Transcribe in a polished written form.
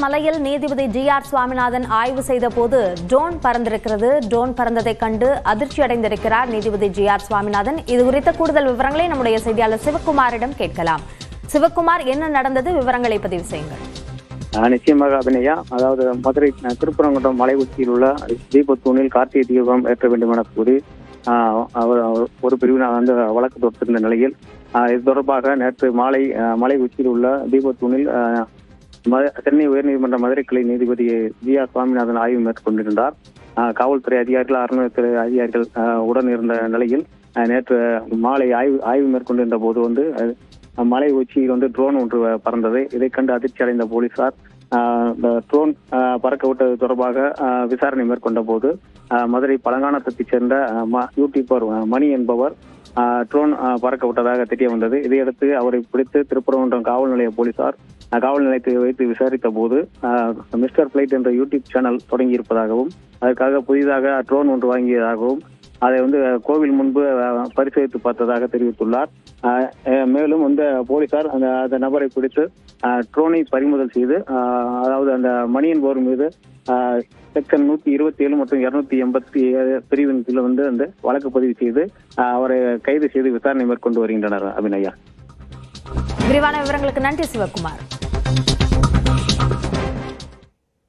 மலையில் நீதிபதி GR சுவாமிநாதன் ஆய்வு செய்த போது ட்ரோன் பறந்திருக்கிறது. ட்ரோன் பறந்ததை கண்டு அதிர்ச்சி அடைந்திருக்கிறார் நீதிபதி GR சுவாமிநாதன். இது குறித்த கூடுதல் விவரங்களை நம்முடைய செய்தியாளர் சிவக்குமாரிடம் கேட்கலாம். சிவக்குமார், என்ன நடந்தது? விவரங்களை பதிவு செய்யுங்கள். நிச்சயமாக அபிநயா, அதாவது மதுரை திருப்பரங்குன்றம் மலை உச்சியில் உள்ள தீபத்தூணில் கார்த்திகை தீபம் ஏற்ற வேண்டும் என கூறி அவர் ஒரு பிரிவினர் வந்து வழக்கு தொடுத்திருந்த நிலையில் இது தொடர்பாக நேற்று மாலை மலை உச்சியில் உள்ள தீபத்தூணில் சென்னை உயர்நீதிமன்ற மதுரை கிளை நீதிபதி GR சுவாமிநாதன் ஆய்வு மேற்கொண்டிருந்தார். காவல்துறை அதிகாரிகள், அறநிலையத்துறை அதிகாரிகள் உடன் இருந்த நிலையில் நேற்று மாலை ஆய்வு மேற்கொண்டிருந்த போது வந்து மலை உச்சியில் வந்து ட்ரோன் ஒன்று பறந்தது. இதை கண்டு அதிர்ச்சி அடைந்த போலீசார் ட்ரோன் பறக்க விட்டது தொடர்பாக விசாரணை மேற்கொண்ட போது மதுரை பழங்கானத்தைச் சேர்ந்த யூடியூபர் மணி என்பவர் ட்ரோன் பறக்க விட்டதாக தெரிய வந்தது. இதையடுத்து அவரை பிடித்து திருப்பரங்குன்றம் காவல் நிலைய போலீசார் காவல் நிலையத்தை வைத்து விசாரித்த போது மிஸ்டர் பிளைட் என்ற யூடியூப் சேனல் தொடங்கி இருப்பதாகவும் அதற்காக புதிதாக ட்ரோன் ஒன்று வாங்கியதாகவும் அதை வந்து கோவில் முன்பு பரிசோதித்து பார்த்ததாக தெரிவித்துள்ளார். மேலும் வந்து போலீசார் அந்த நபரை பிடித்து ட்ரோனை பறிமுதல் செய்து, அதாவது அந்த மணி என்பவர் மீது செக்ஷன் 127 மற்றும் 287 பிரிவின் கீழ் வந்து அந்த வழக்கு பதிவு செய்து அவரை கைது செய்து விசாரணை மேற்கொண்டு வருகின்றனர். அபிநயா, விரிவான விவரங்களுக்கு நன்றி சிவக்குமார்.